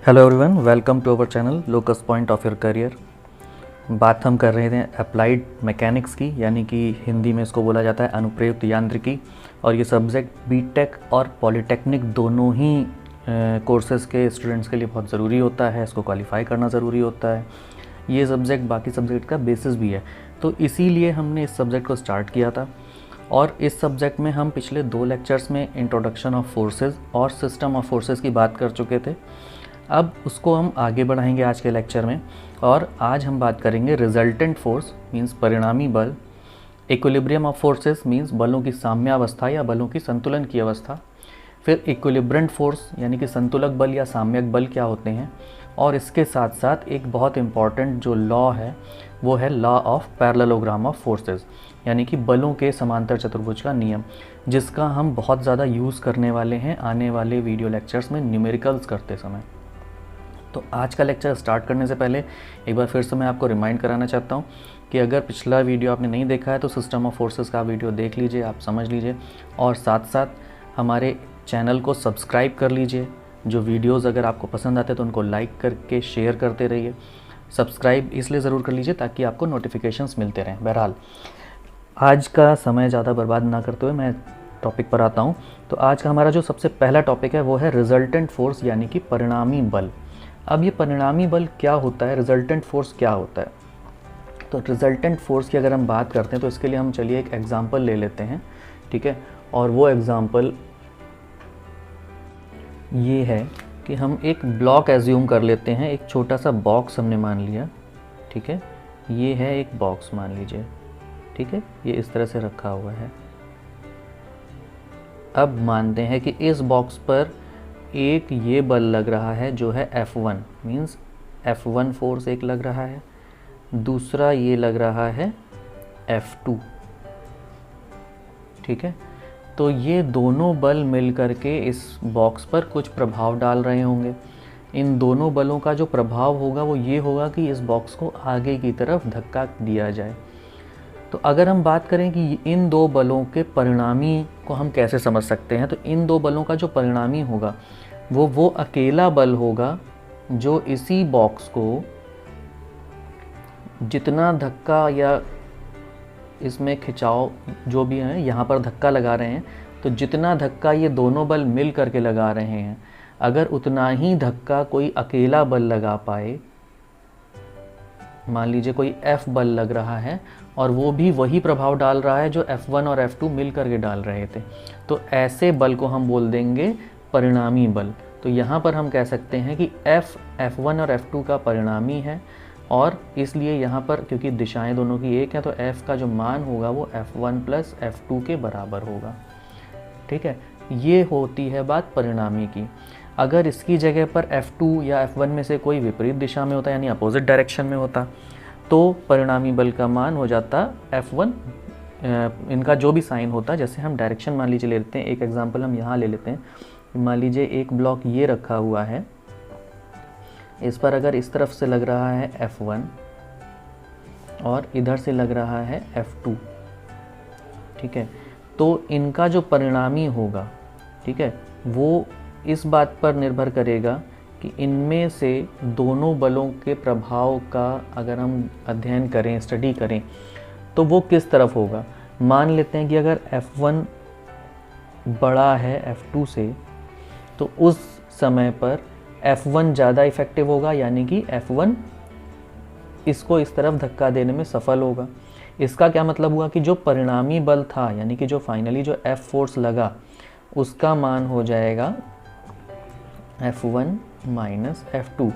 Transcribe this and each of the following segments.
Hello everyone, welcome to our channel locus point of your career. बात हम कर रहे थे अप्लाइड मैकेनिक्स की, यानी कि हिंदी में इसको बोला जाता है अनुप्रयुक्त यांत्रिकी। और ये सब्जेक्ट बीटेक और पॉलिटेक्निक दोनों ही कोर्सेज़ के स्टूडेंट्स के लिए बहुत ज़रूरी होता है। इसको क्वालिफाई करना ज़रूरी होता है। ये सब्जेक्ट बाकी सब्जेक्ट का बेसिस भी है, तो इसीलिए हमने इस सब्जेक्ट को स्टार्ट किया था। और इस सब्जेक्ट में हम पिछले 2 लेक्चर्स में इंट्रोडक्शन ऑफ फोर्सेस और सिस्टम ऑफ फोर्सेस की बात कर चुके थे। अब उसको हम आगे बढ़ाएंगे आज के लेक्चर में, और आज हम बात करेंगे रिजल्टेंट फोर्स मींस परिणामी बल, इक्विलिब्रियम ऑफ फोर्सेस मींस बलों की साम्यावस्था या बलों की संतुलन की अवस्था, फिर इक्विलिब्रेंट फोर्स यानी कि संतुलक बल या साम्यक बल क्या होते हैं, और इसके साथ साथ एक बहुत इम्पॉर्टेंट जो लॉ है वो है law of parallelogram of forces, यानी कि बलों के समांतर चतुर्भुज का नियम, जिसका हम बहुत ज़्यादा यूज़ करने वाले हैं आने वाले वीडियो लेक्चर्स में न्यूमेरिकल्स करते समय। तो आज का लेक्चर स्टार्ट करने से पहले एक बार फिर से मैं आपको रिमाइंड कराना चाहता हूँ कि अगर पिछला वीडियो आपने नहीं देखा है तो सिस्टम ऑफ फोर्सेस का वीडियो देख लीजिए, आप समझ लीजिए, और साथ साथ हमारे चैनल को सब्सक्राइब कर लीजिए। जो वीडियोज़ अगर आपको पसंद आते हैं तो उनको लाइक करके शेयर करते रहिए। सब्सक्राइब इसलिए ज़रूर कर लीजिए ताकि आपको नोटिफिकेशंस मिलते रहें। बहरहाल आज का समय ज़्यादा बर्बाद ना करते हुए मैं टॉपिक पर आता हूँ। तो आज का हमारा जो सबसे पहला टॉपिक है वो है रिजल्टेंट फोर्स यानी कि परिणामी बल। अब ये परिणामी बल क्या होता है, रिजल्टेंट फोर्स क्या होता है? तो रिजल्टेंट फोर्स की अगर हम बात करते हैं तो इसके लिए हम चलिए एक एग्जांपल ले लेते हैं, ठीक है। और वो एग्जांपल ये है कि हम एक ब्लॉक एज्यूम कर लेते हैं। एक छोटा सा बॉक्स हमने मान लिया, ठीक है। ये है एक बॉक्स मान लीजिए, ठीक है, ये इस तरह से रखा हुआ है। अब मानते हैं कि इस बॉक्स पर एक ये बल लग रहा है जो है F1 मींस F1 फोर्स एक लग रहा है, दूसरा ये लग रहा है F2, ठीक है। तो ये दोनों बल मिल करके इस बॉक्स पर कुछ प्रभाव डाल रहे होंगे। इन दोनों बलों का जो प्रभाव होगा वो ये होगा कि इस बॉक्स को आगे की तरफ धक्का दिया जाए। तो अगर हम बात करें कि इन दो बलों के परिणामी को हम कैसे समझ सकते हैं, तो इन दो बलों का जो परिणामी होगा वो अकेला बल होगा जो इसी बॉक्स को जितना धक्का या इसमें खिंचाव जो भी है यहाँ पर धक्का लगा रहे हैं, तो जितना धक्का ये दोनों बल मिल करके लगा रहे हैं, अगर उतना ही धक्का कोई अकेला बल लगा पाए, मान लीजिए कोई F बल लग रहा है और वो भी वही प्रभाव डाल रहा है जो F1 और F2 मिल करके डाल रहे थे, तो ऐसे बल को हम बोल देंगे परिणामी बल। तो यहाँ पर हम कह सकते हैं कि F1 और F2 का परिणामी है, और इसलिए यहाँ पर क्योंकि दिशाएं दोनों की एक है तो F का जो मान होगा वो F1 प्लस F2 के बराबर होगा, ठीक है। ये होती है बात परिणामी की। अगर इसकी जगह पर F2 या F1 में से कोई विपरीत दिशा में होता यानी अपोजिट डायरेक्शन में होता तो परिणामी बल का मान हो जाता F1, इनका जो भी साइन होता, जैसे हम डायरेक्शन मान लीजिए ले लेते हैं। एक एग्जांपल हम यहाँ ले लेते हैं। मान लीजिए एक ब्लॉक ये रखा हुआ है, इस पर अगर इस तरफ से लग रहा है F1 और इधर से लग रहा है F2, ठीक है, तो इनका जो परिणामी होगा, ठीक है, वो इस बात पर निर्भर करेगा कि इनमें से दोनों बलों के प्रभाव का अगर हम अध्ययन करें, स्टडी करें, तो वो किस तरफ होगा। मान लेते हैं कि अगर F1 बड़ा है F2 से, तो उस समय पर F1 ज़्यादा इफेक्टिव होगा, यानी कि F1 इसको इस तरफ धक्का देने में सफल होगा। इसका क्या मतलब हुआ कि जो परिणामी बल था, यानी कि जो फाइनली जो F फोर्स लगा, उसका मान हो जाएगा F1 माइनस F2,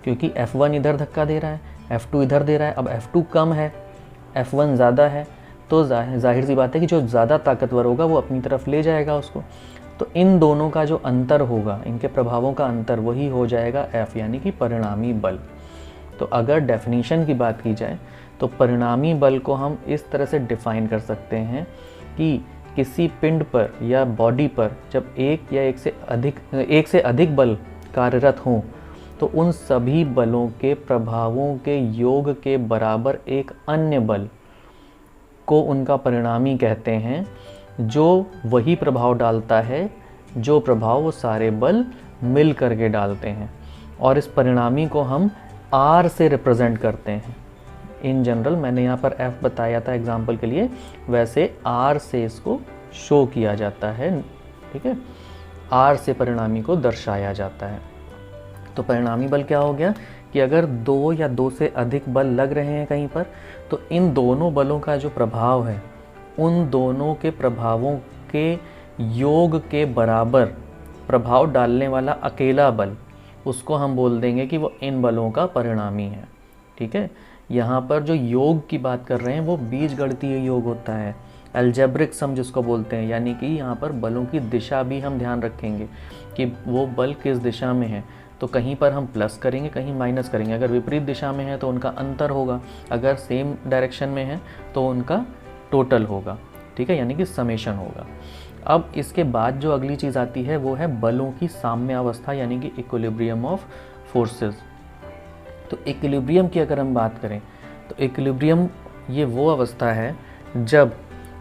क्योंकि F1 इधर धक्का दे रहा है, F2 इधर दे रहा है। अब F2 कम है, F1 ज़्यादा है, तो जाहिर सी बात है कि जो ज़्यादा ताकतवर होगा वो अपनी तरफ ले जाएगा उसको। तो इन दोनों का जो अंतर होगा, इनके प्रभावों का अंतर, वही हो जाएगा F, यानी कि परिणामी बल। तो अगर डेफिनेशन की बात की जाए तो परिणामी बल को हम इस तरह से डिफाइन कर सकते हैं कि किसी पिंड पर या बॉडी पर जब एक या एक से अधिक बल कार्यरत हों, तो उन सभी बलों के प्रभावों के योग के बराबर एक अन्य बल को उनका परिणामी कहते हैं, जो वही प्रभाव डालता है जो प्रभाव वो सारे बल मिल करके डालते हैं। और इस परिणामी को हम R से रिप्रेजेंट करते हैं। इन जनरल मैंने यहाँ पर F बताया था एग्जाम्पल के लिए, वैसे R से इसको शो किया जाता है, ठीक है, R से परिणामी को दर्शाया जाता है। तो परिणामी बल क्या हो गया कि अगर दो या दो से अधिक बल लग रहे हैं कहीं पर, तो इन दोनों बलों का जो प्रभाव है, उन दोनों के प्रभावों के योग के बराबर प्रभाव डालने वाला अकेला बल, उसको हम बोल देंगे कि वो इन बलों का परिणामी है। ठीक है, यहाँ पर जो योग की बात कर रहे हैं वो बीजगणितीय योग होता है, अलजेब्रिक सम जिसको बोलते हैं, यानी कि यहाँ पर बलों की दिशा भी हम ध्यान रखेंगे कि वो बल किस दिशा में है। तो कहीं पर हम प्लस करेंगे, कहीं माइनस करेंगे। अगर विपरीत दिशा में है तो उनका अंतर होगा, अगर सेम डायरेक्शन में है तो उनका टोटल होगा। ठीक है, यानी कि समेशन होगा। अब इसके बाद जो अगली चीज़ आती है वो है बलों की साम्य अवस्था, यानी कि इक्विलिब्रियम ऑफ फोर्सेस। तो इक्विलिब्रियम की अगर हम बात करें तो इक्विलिब्रियम ये वो अवस्था है जब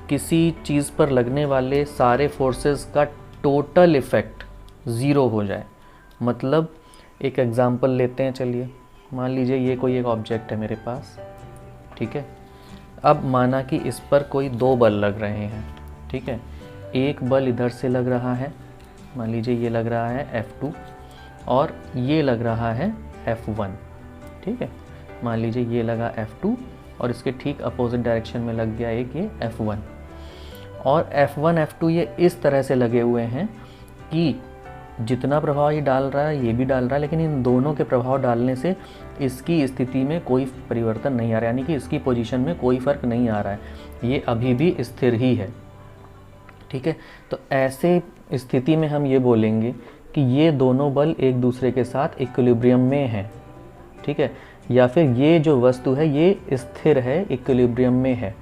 किसी चीज़ पर लगने वाले सारे फोर्सेस का टोटल इफ़ेक्ट ज़ीरो हो जाए। मतलब एक एग्ज़ाम्पल लेते हैं, चलिए मान लीजिए ये कोई एक ऑब्जेक्ट है मेरे पास, ठीक है। अब माना कि इस पर कोई दो बल लग रहे हैं, ठीक है। एक बल इधर से लग रहा है, मान लीजिए ये लग रहा है F2 और ये लग रहा है F1, ठीक है। मान लीजिए ये लगा F2 और इसके ठीक अपोजिट डायरेक्शन में लग गया एक ये F1, और F1 F2 ये इस तरह से लगे हुए हैं कि जितना प्रभाव ये डाल रहा है ये भी डाल रहा है, लेकिन इन दोनों के प्रभाव डालने से इसकी स्थिति में कोई परिवर्तन नहीं आ रहा है, यानी कि इसकी पोजीशन में कोई फ़र्क नहीं आ रहा है, ये अभी भी स्थिर ही है। ठीक है, तो ऐसे स्थिति में हम ये बोलेंगे कि ये दोनों बल एक दूसरे के साथ इक्विलिब्रियम में हैं। ठीक है, या फिर ये जो वस्तु है ये स्थिर है, इक्विलिब्रियम में है।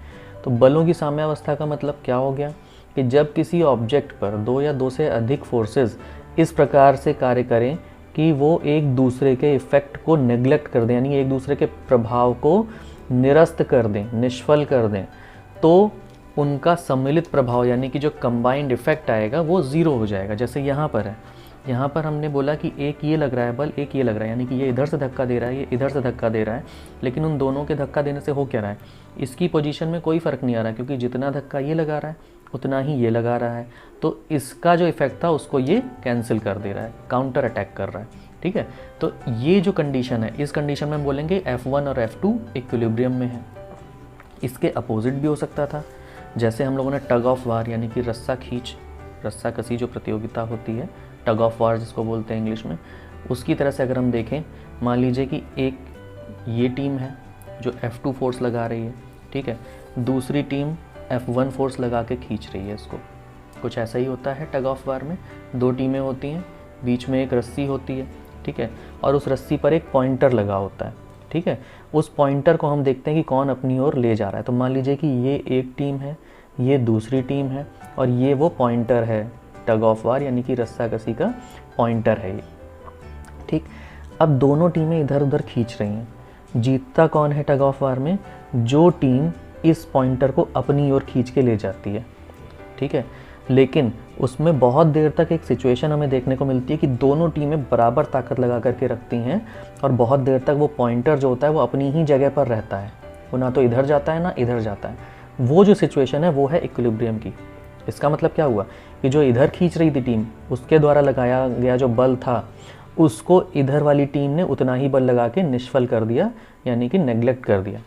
तो बलों की साम्यावस्था का मतलब क्या हो गया कि जब किसी ऑब्जेक्ट पर दो या दो से अधिक फोर्सेस इस प्रकार से कार्य करें कि वो एक दूसरे के इफ़ेक्ट को नेग्लेक्ट कर दें, यानी एक दूसरे के प्रभाव को निरस्त कर दें, निष्फल कर दें, तो उनका सम्मिलित प्रभाव यानी कि जो कंबाइंड इफेक्ट आएगा वो ज़ीरो हो जाएगा। जैसे यहाँ पर है, यहाँ पर हमने बोला कि एक ये लग रहा है बल, एक ये लग रहा है, यानी कि ये इधर से धक्का दे रहा है, ये इधर से धक्का दे रहा है, लेकिन उन दोनों के धक्का देने से हो क्या रहा है, इसकी पोजीशन में कोई फ़र्क नहीं आ रहा है, क्योंकि जितना धक्का ये लगा रहा है उतना ही ये लगा रहा है। तो इसका जो इफेक्ट था उसको ये कैंसिल कर दे रहा है, काउंटर अटैक कर रहा है। ठीक है, तो ये जो कंडीशन है, इस कंडीशन में हम बोलेंगे F1 और F2 इक्विलिब्रियम में है। इसके अपोजिट भी हो सकता था, जैसे हम लोगों ने टग ऑफ वार यानी कि रस्सा खींच, रस्सा कसी जो प्रतियोगिता होती है, टग ऑफ वार जिसको बोलते हैं इंग्लिश में, उसकी तरह से अगर हम देखें, मान लीजिए कि एक ये टीम है जो F2 फोर्स लगा रही है, ठीक है, दूसरी टीम F1 फोर्स लगा के खींच रही है इसको। कुछ ऐसा ही होता है टग ऑफ वार में, दो टीमें होती हैं, बीच में एक रस्सी होती है, ठीक है, और उस रस्सी पर एक पॉइंटर लगा होता है। ठीक है, उस पॉइंटर को हम देखते हैं कि कौन अपनी ओर ले जा रहा है। तो मान लीजिए कि ये एक टीम है, ये दूसरी टीम है, और ये वो पॉइंटर है टग ऑफ वार यानी कि रस्साकसी का पॉइंटर है ये। ठीक, अब दोनों टीमें इधर उधर खींच रही हैं, जीतता कौन है टग ऑफ वार में? जो टीम इस पॉइंटर को अपनी ओर खींच के ले जाती है। ठीक है, लेकिन उसमें बहुत देर तक एक सिचुएशन हमें देखने को मिलती है कि दोनों टीमें बराबर ताकत लगा करके रखती हैं, और बहुत देर तक वो पॉइंटर जो होता है वो अपनी ही जगह पर रहता है, वो ना तो इधर जाता है ना इधर जाता है। वो जो सिचुएशन है वो है इक्विलिब्रियम की। इसका मतलब क्या हुआ कि जो इधर खींच रही थी टीम, उसके द्वारा लगाया गया जो बल था उसको इधर वाली टीम ने उतना ही बल लगा के निष्फल कर दिया, यानी कि नेग्लेक्ट कर दिया।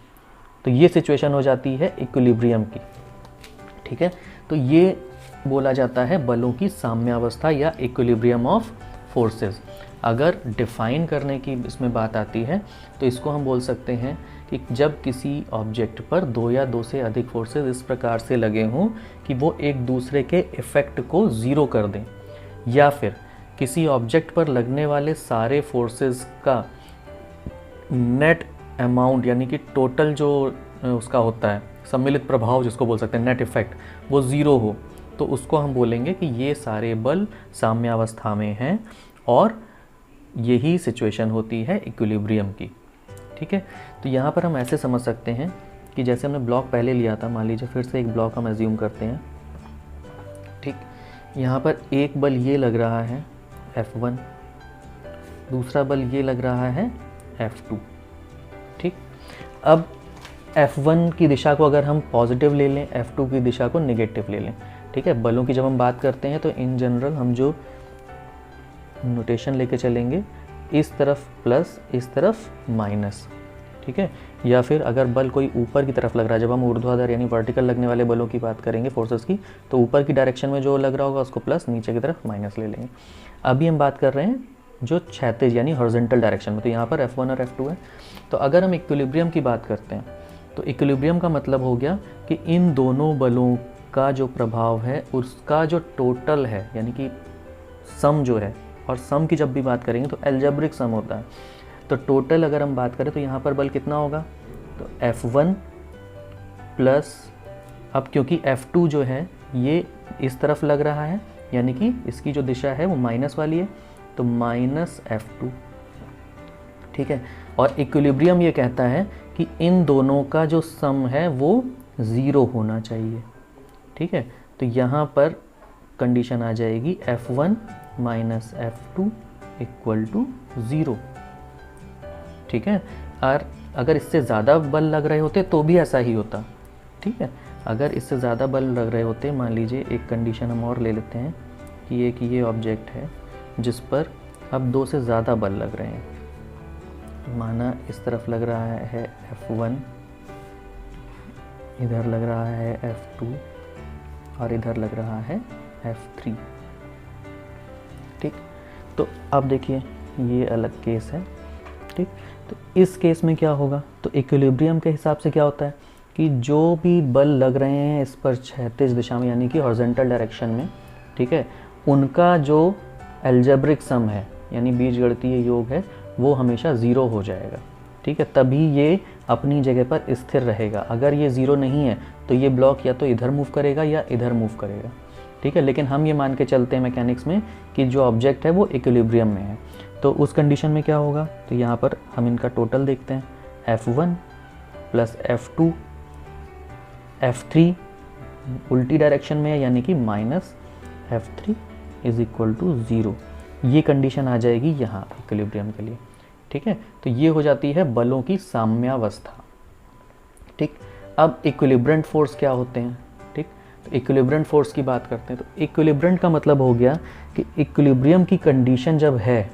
तो ये सिचुएशन हो जाती है इक्विलिब्रियम की। ठीक है, तो ये बोला जाता है बलों की साम्यावस्था या इक्विलिब्रियम ऑफ फोर्सेस। अगर डिफाइन करने की इसमें बात आती है तो इसको हम बोल सकते हैं कि जब किसी ऑब्जेक्ट पर दो या दो से अधिक फोर्सेस इस प्रकार से लगे हों कि वो एक दूसरे के इफ़ेक्ट को ज़ीरो कर दें, या फिर किसी ऑब्जेक्ट पर लगने वाले सारे फोर्सेस का नेट अमाउंट यानी कि टोटल जो उसका होता है सम्मिलित प्रभाव जिसको बोल सकते हैं नेट इफेक्ट, वो ज़ीरो हो, तो उसको हम बोलेंगे कि ये सारे बल साम्यावस्था में हैं, और यही सिचुएशन होती है इक्विलिब्रियम की। ठीक है, तो यहाँ पर हम ऐसे समझ सकते हैं कि जैसे हमने ब्लॉक पहले लिया था, मान लीजिए फिर से एक ब्लॉक हम एज्यूम करते हैं। ठीक, यहाँ पर एक बल ये लग रहा है F1, दूसरा बल ये लग रहा है F2। ठीक, अब F1 की दिशा को अगर हम पॉजिटिव ले लें, F2 की दिशा को नेगेटिव ले लें। ठीक है, बलों की जब हम बात करते हैं तो इन जनरल हम जो नोटेशन लेके चलेंगे, इस तरफ प्लस, इस तरफ माइनस। ठीक है, या फिर अगर बल कोई ऊपर की तरफ लग रहा है, जब हम ऊर्ध्वाधर यानी वर्टिकल लगने वाले बलों की बात करेंगे फोर्सेस की, तो ऊपर की डायरेक्शन में जो लग रहा होगा उसको प्लस, नीचे की तरफ माइनस ले लेंगे। अभी हम बात कर रहे हैं जो क्षैतिज यानी हॉरिजॉन्टल डायरेक्शन में, तो यहाँ पर F1 और F2 है। तो अगर हम इक्विलिब्रियम की बात करते हैं तो इक्विलिब्रियम का मतलब हो गया कि इन दोनों बलों का जो प्रभाव है उसका जो टोटल है, यानी कि सम जो है, और सम की जब भी बात करेंगे तो एल्जेब्रिक सम होता है। तो टोटल अगर हम बात करें तो यहाँ पर बल कितना होगा, तो F1 प्लस, अब क्योंकि F2 जो है ये इस तरफ लग रहा है, यानी कि इसकी जो दिशा है वो माइनस वाली है, तो माइनस F2। ठीक है, और इक्विलिब्रियम ये कहता है कि इन दोनों का जो सम है वो 0 होना चाहिए। ठीक है, तो यहाँ पर कंडीशन आ जाएगी F1 minus F2 equal to 0। ठीक है, और अगर इससे ज़्यादा बल लग रहे होते तो भी ऐसा ही होता। ठीक है, अगर इससे ज़्यादा बल लग रहे होते, मान लीजिए एक कंडीशन हम और ले लेते हैं कि ये ऑब्जेक्ट है जिस पर अब 2 से ज़्यादा बल लग रहे हैं। माना इस तरफ लग रहा है F1, इधर लग रहा है F2 और इधर लग रहा है F3। ठीक, तो अब देखिए ये अलग केस है। ठीक, तो इस केस में क्या होगा, तो इक्विलिब्रियम के हिसाब से क्या होता है कि जो भी बल लग रहे हैं इस पर क्षैतिज दिशा में यानी कि हॉरिजॉन्टल डायरेक्शन में, ठीक है, उनका जो एल्जेब्रिक सम है यानी बीजगणितीय योग है वो हमेशा 0 हो जाएगा। ठीक है, तभी ये अपनी जगह पर स्थिर रहेगा। अगर ये 0 नहीं है तो ये ब्लॉक या तो इधर मूव करेगा या इधर मूव करेगा। ठीक है, लेकिन हम ये मान के चलते हैं मैकेनिक्स में कि जो ऑब्जेक्ट है वो इक्विलिब्रियम में है, तो उस कंडीशन में क्या होगा, तो यहाँ पर हम इनका टोटल देखते हैं, F1 प्लस F2, F3 उल्टी डायरेक्शन में है यानी कि minus F3 is equal to 0। ये कंडीशन आ जाएगी यहाँ इक्विलिब्रियम के लिए। ठीक है, तो ये हो जाती है बलों की साम्यावस्था। ठीक, अब इक्विलिब्रेंट फोर्स क्या होते हैं। ठीक, तो इक्विलिब्रेंट फोर्स की बात करते हैं, तो इक्विलिब्रेंट का मतलब हो गया कि इक्विलिब्रियम की कंडीशन जब है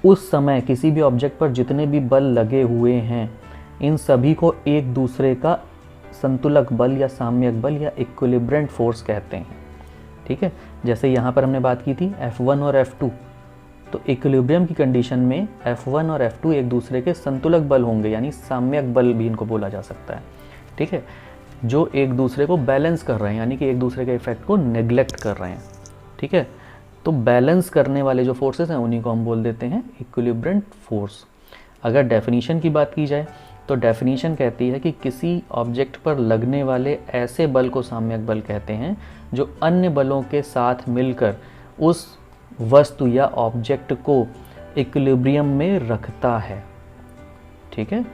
उस समय किसी भी ऑब्जेक्ट पर जितने भी बल लगे हुए हैं इन सभी को एक दूसरे का संतुलक बल या साम्यक बल या इक्विलिब्रेंट फोर्स कहते हैं। ठीक है, जैसे यहाँ पर हमने बात की थी F1 और F2, तो इक्विलिब्रियम की कंडीशन में F1 और F2 एक दूसरे के संतुलक बल होंगे यानी साम्यक बल भी इनको बोला जा सकता है। ठीक है, जो एक दूसरे को बैलेंस कर रहे हैं यानी कि एक दूसरे के इफेक्ट को नेग्लेक्ट कर रहे हैं। ठीक है, तो बैलेंस करने वाले जो फोर्सेस हैं उन्हीं को हम बोल देते हैं इक्विलिब्रेंट फोर्स। अगर डेफिनीशन की बात की जाए तो डेफिनीशन कहती है कि किसी ऑब्जेक्ट पर लगने वाले ऐसे बल को साम्यक बल कहते हैं जो अन्य बलों के साथ मिलकर उस वस्तु या ऑब्जेक्ट को इक्विलिब्रियम में रखता है। ठीक है,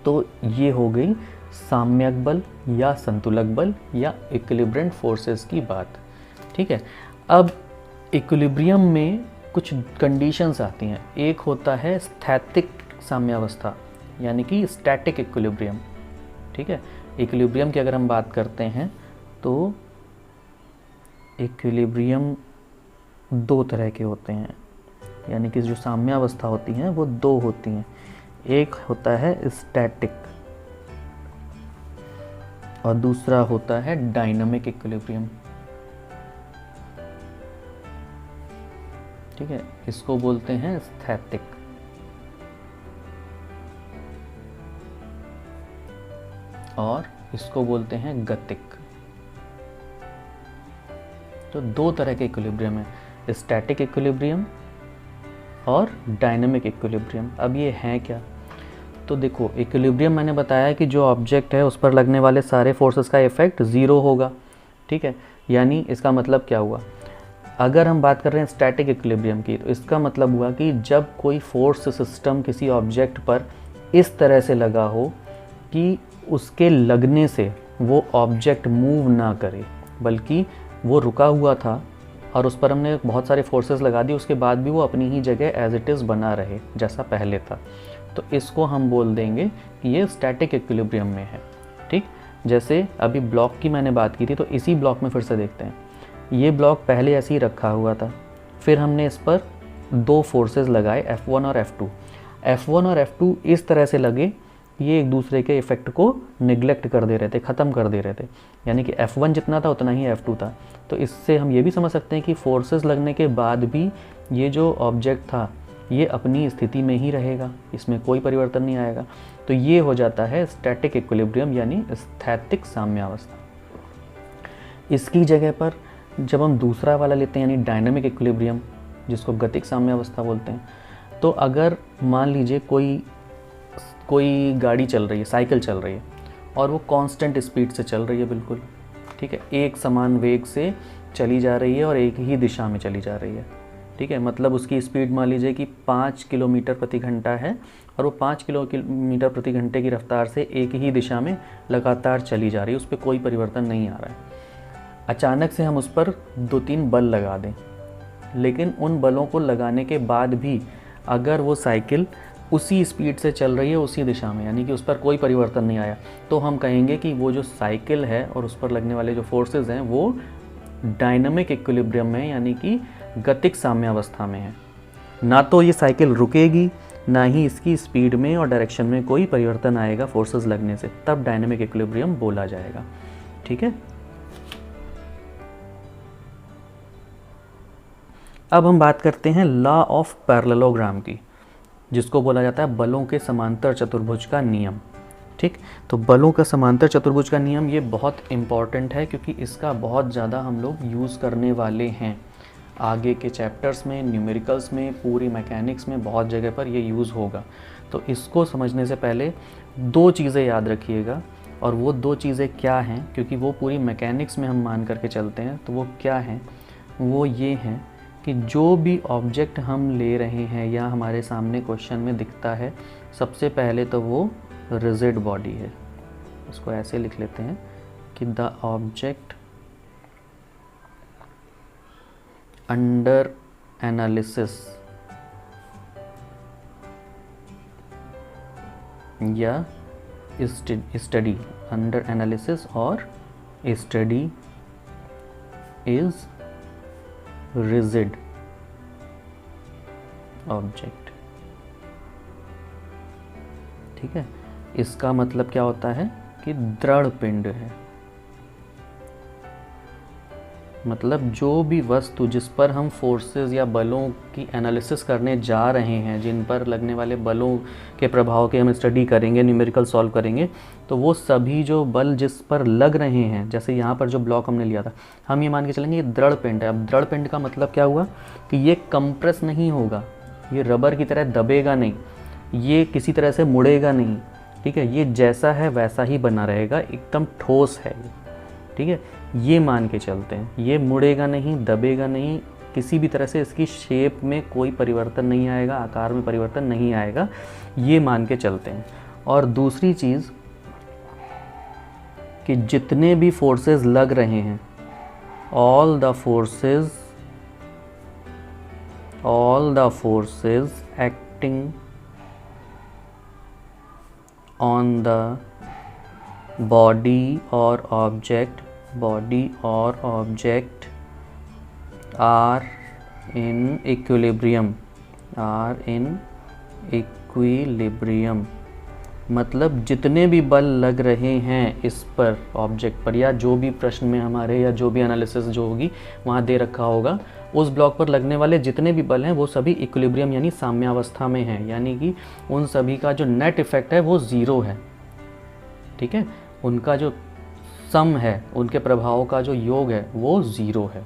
तो ये हो गई साम्यक बल या संतुलक बल या इक्विलिब्रेंट फोर्सेस की बात। ठीक है, अब इक्विलिब्रियम में कुछ कंडीशंस आती हैं। एक होता है स्थैतिक साम्यावस्था यानी कि स्टैटिक इक्विलिब्रियम। ठीक है, इक्विलिब्रियम की अगर हम बात करते हैं तो इक्विलिब्रियम 2 तरह के होते हैं, यानी कि जो साम्यावस्था होती हैं वो 2 होती हैं। एक होता है स्टैटिक और दूसरा होता है डायनामिक इक्विलिब्रियम। ठीक है, इसको बोलते हैं स्थैतिक और इसको बोलते हैं गतिक। तो 2 तरह के इक्विलिब्रियम है, स्टैटिक इक्विलिब्रियम और डायनामिक इक्विलिब्रियम। अब ये हैं क्या, तो देखो इक्विलिब्रियम मैंने बताया कि जो ऑब्जेक्ट है उस पर लगने वाले सारे फोर्सेस का इफेक्ट 0 होगा। ठीक है, यानी इसका मतलब क्या हुआ, अगर हम बात कर रहे हैं स्टैटिक इक्विलिब्रियम की तो इसका मतलब हुआ कि जब कोई फोर्स सिस्टम किसी ऑब्जेक्ट पर इस तरह से लगा हो कि उसके लगने से वो ऑब्जेक्ट मूव ना करे बल्कि वो रुका हुआ था और उस पर हमने बहुत सारे फोर्सेस लगा दिए, उसके बाद भी वो अपनी ही जगह एज इट इज़ बना रहे जैसा पहले था, तो इसको हम बोल देंगे कि ये स्टैटिक इक्विलिब्रियम में है। ठीक, जैसे अभी ब्लॉक की मैंने बात की थी, तो इसी ब्लॉक में फिर से देखते हैं। ये ब्लॉक पहले ऐसे ही रखा हुआ था, फिर हमने इस पर दो फोर्सेस लगाए F1 और F2। F1 और F2 इस तरह से लगे, ये एक दूसरे के इफ़ेक्ट को निगलेक्ट कर दे रहे थे, ख़त्म कर दे रहे थे, यानी कि F1 जितना था उतना ही F2 था। तो इससे हम ये भी समझ सकते हैं कि फोर्सेस लगने के बाद भी ये जो ऑब्जेक्ट था ये अपनी स्थिति में ही रहेगा, इसमें कोई परिवर्तन नहीं आएगा। तो ये हो जाता है स्टैटिक इक्विलिब्रियम यानी स्थैतिक साम्यावस्था। इसकी जगह पर जब हम दूसरा वाला लेते हैं यानी डायनामिक इक्विलिब्रियम, जिसको गतिक साम्यावस्था बोलते हैं, तो अगर मान लीजिए कोई गाड़ी चल रही है, साइकिल चल रही है, और वो कांस्टेंट स्पीड से चल रही है बिल्कुल, ठीक है, एक समान वेग से चली जा रही है और एक ही दिशा में चली जा रही है। ठीक है, मतलब उसकी स्पीड मान लीजिए कि 5 किलोमीटर प्रति घंटा है और वो 5 किलोमीटर प्रति घंटे की रफ्तार से एक ही दिशा में लगातार चली जा रही है, उस पर कोई परिवर्तन नहीं आ रहा है। अचानक से हम उस पर 2-3 बल लगा दें, लेकिन उन बलों को लगाने के बाद भी अगर वो साइकिल उसी स्पीड से चल रही है उसी दिशा में, यानी कि उस पर कोई परिवर्तन नहीं आया, तो हम कहेंगे कि वो जो साइकिल है और उस पर लगने वाले जो फोर्सेस हैं वो डायनामिक इक्विलिब्रियम में यानी कि गतिक साम्यावस्था में है। ना तो ये साइकिल रुकेगी, ना ही इसकी स्पीड में और डायरेक्शन में कोई परिवर्तन आएगा फोर्सेस लगने से, तब डायनामिक इक्विलिब्रियम बोला जाएगा। ठीक है, अब हम बात करते हैं लॉ ऑफ पैरेललोग्राम की, जिसको बोला जाता है बलों के समांतर चतुर्भुज का नियम। ठीक, तो बलों का समांतर चतुर्भुज का नियम ये बहुत इम्पॉर्टेंट है, क्योंकि इसका बहुत ज़्यादा हम लोग यूज़ करने वाले हैं आगे के चैप्टर्स में, न्यूमेरिकल्स में, पूरी मैकेनिक्स में, बहुत जगह पर ये यूज़ होगा। तो इसको समझने से पहले दो चीज़ें याद रखिएगा, और वो दो चीज़ें क्या हैं, क्योंकि वो पूरी मैकेनिक्स में हम मान करके चलते हैं, तो वो क्या हैं, वो ये हैं कि जो भी ऑब्जेक्ट हम ले रहे हैं या हमारे सामने क्वेश्चन में दिखता है, सबसे पहले तो वो रिजिड बॉडी है। उसको ऐसे लिख लेते हैं कि द ऑब्जेक्ट अंडर एनालिसिस या स्टडी, अंडर एनालिसिस और स्टडी इज रिजिड ऑब्जेक्ट। ठीक है, इसका मतलब क्या होता है कि दृढ़ पिंड है, मतलब जो भी वस्तु जिस पर हम फोर्सेस या बलों की एनालिसिस करने जा रहे हैं, जिन पर लगने वाले बलों के प्रभाव के हम स्टडी करेंगे, न्यूमेरिकल सॉल्व करेंगे, तो वो सभी जो बल जिस पर लग रहे हैं, जैसे यहाँ पर जो ब्लॉक हमने लिया था, हम ये मान के चलेंगे ये दृढ़ पिंड है। अब दृढ़ पिंड का मतलब क्या हुआ कि ये कंप्रेस नहीं होगा, ये रबर की तरह दबेगा नहीं, ये किसी तरह से मुड़ेगा नहीं। ठीक है, ये जैसा है वैसा ही बना रहेगा, एकदम ठोस है ये। ठीक है, ये मान के चलते हैं, ये मुड़ेगा नहीं, दबेगा नहीं, किसी भी तरह से इसकी शेप में कोई परिवर्तन नहीं आएगा, आकार में परिवर्तन नहीं आएगा, ये मान के चलते हैं। और दूसरी चीज़ कि जितने भी फोर्सेस लग रहे हैं, all the forces acting on the body और ऑब्जेक्ट आर इन इक्विलिब्रियम, मतलब जितने भी बल लग रहे हैं इस पर, ऑब्जेक्ट पर, या जो भी प्रश्न में हमारे या जो भी एनालिसिस जो होगी वहाँ दे रखा होगा, उस ब्लॉक पर लगने वाले जितने भी बल हैं वो सभी इक्विलिब्रियम यानी साम्यावस्था में हैं, यानी कि उन सभी का जो नेट इफेक्ट है वो ज़ीरो है। ठीक है, उनका जो सम है, उनके प्रभावों का जो योग है वो ज़ीरो है।